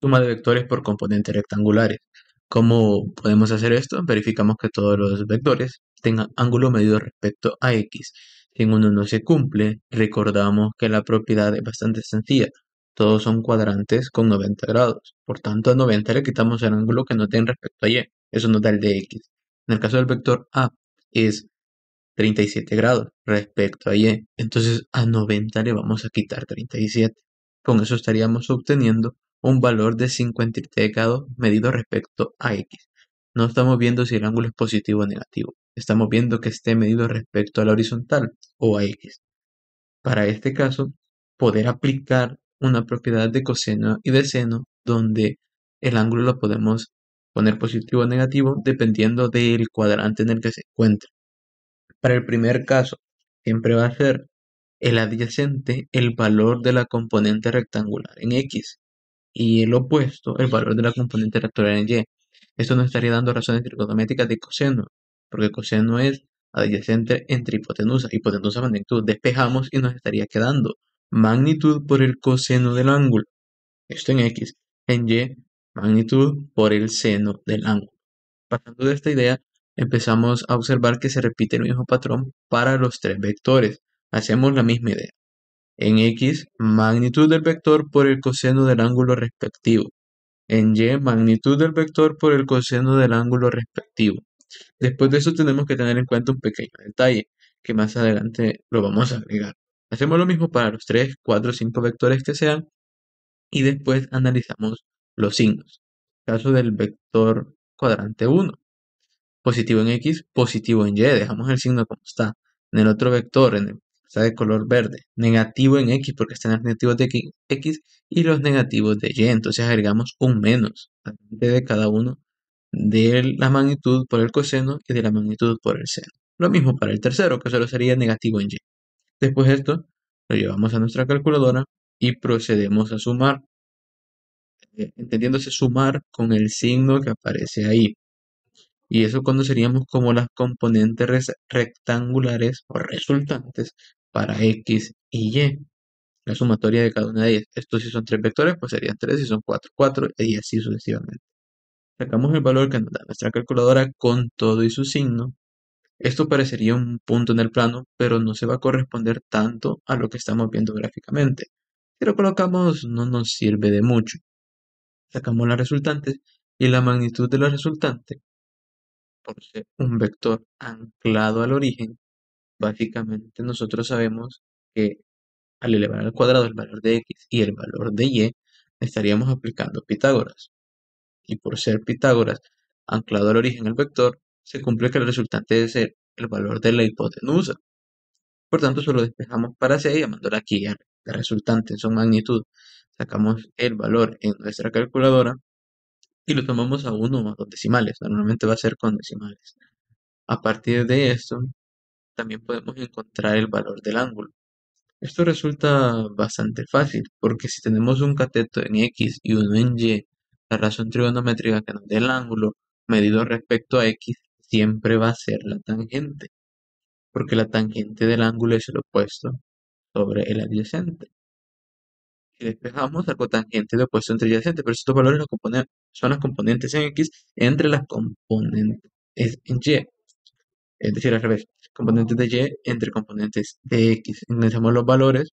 Suma de vectores por componentes rectangulares. ¿Cómo podemos hacer esto? Verificamos que todos los vectores tengan ángulo medido respecto a x. Si en uno no se cumple, recordamos que la propiedad es bastante sencilla. Todos son cuadrantes con 90 grados. Por tanto, a 90 le quitamos el ángulo que no tiene respecto a y. Eso nos da el de x. En el caso del vector a es 37 grados respecto a y. Entonces a 90 le vamos a quitar 37. Con eso estaríamos obteniendo un valor de 53 grados medido respecto a x. No estamos viendo si el ángulo es positivo o negativo. Estamos viendo que esté medido respecto a la horizontal o a x. Para este caso, poder aplicar una propiedad de coseno y de seno donde el ángulo lo podemos poner positivo o negativo dependiendo del cuadrante en el que se encuentra. Para el primer caso, siempre va a ser el adyacente el valor de la componente rectangular en x y el opuesto el valor de la componente rectangular en y. Esto nos estaría dando razones trigonométricas de coseno, porque coseno es adyacente entre hipotenusa, hipotenusa magnitud. Despejamos y nos estaría quedando magnitud por el coseno del ángulo. Esto en x. En y, magnitud por el seno del ángulo. Pasando de esta idea, empezamos a observar que se repite el mismo patrón para los tres vectores. Hacemos la misma idea. En x, magnitud del vector por el coseno del ángulo respectivo. En y, magnitud del vector por el coseno del ángulo respectivo. Después de eso tenemos que tener en cuenta un pequeño detalle, que más adelante lo vamos a agregar. Hacemos lo mismo para los 3, 4, 5 vectores que sean, y después analizamos los signos. Caso del vector cuadrante 1. Positivo en x, positivo en y, dejamos el signo como está. En el otro vector, está de color verde, negativo en x porque están los negativos de x y los negativos de y, entonces agregamos un menos de cada uno de la magnitud por el coseno y de la magnitud por el seno. Lo mismo para el tercero, que solo sería negativo en y. Después de esto, lo llevamos a nuestra calculadora y procedemos a sumar, entendiéndose sumar con el signo que aparece ahí. Y eso conoceríamos como las componentes rectangulares o resultantes para x y y. La sumatoria de cada una de ellas. Estos si son tres vectores, pues serían 3, si son 4, 4 y así sucesivamente. Sacamos el valor que nos da nuestra calculadora con todo y su signo. Esto parecería un punto en el plano, pero no se va a corresponder tanto a lo que estamos viendo gráficamente. Si lo colocamos no nos sirve de mucho. Sacamos las resultantes y la magnitud de la resultante por ser un vector anclado al origen, básicamente nosotros sabemos que al elevar al cuadrado el valor de x y el valor de y, estaríamos aplicando Pitágoras. Y por ser Pitágoras anclado al origen el vector, se cumple que el resultante debe ser el valor de la hipotenusa. Por tanto, solo despejamos para c llamándola aquí la resultante en su magnitud. Sacamos el valor en nuestra calculadora y lo tomamos a 1 o a 2 decimales. Normalmente va a ser con decimales. A partir de esto, también podemos encontrar el valor del ángulo. Esto resulta bastante fácil, porque si tenemos un cateto en x y uno en y, la razón trigonométrica que nos dé el ángulo medido respecto a x siempre va a ser la tangente, porque la tangente del ángulo es el opuesto sobre el adyacente. Si despejamos la cotangente de opuesto entre adyacente, pero estos valores son las componentes en x entre las componentes en y. Es decir, al revés, componentes de y entre componentes de x. Ingresamos los valores.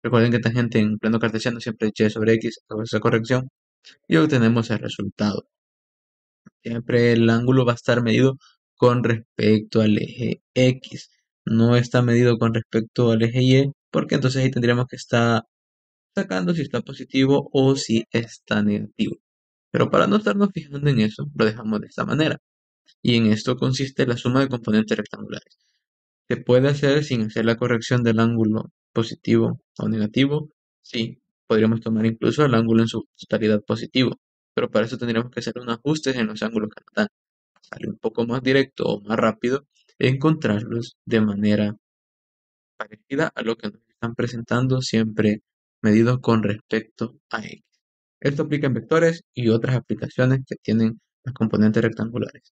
Recuerden que tangente en plano cartesiano siempre es y sobre x, hago esa corrección y obtenemos el resultado. Siempre el ángulo va a estar medido con respecto al eje x. No está medido con respecto al eje y, porque entonces ahí tendríamos que estar sacando si está positivo o si está negativo. Pero para no estarnos fijando en eso, lo dejamos de esta manera. Y en esto consiste la suma de componentes rectangulares. ¿Se puede hacer sin hacer la corrección del ángulo positivo o negativo? Sí, podríamos tomar incluso el ángulo en su totalidad positivo, pero para eso tendríamos que hacer unos ajustes en los ángulos que nos dan. Sale un poco más directo o más rápido encontrarlos de manera parecida a lo que nos están presentando, siempre medidos con respecto a x. Esto aplica en vectores y otras aplicaciones que tienen las componentes rectangulares.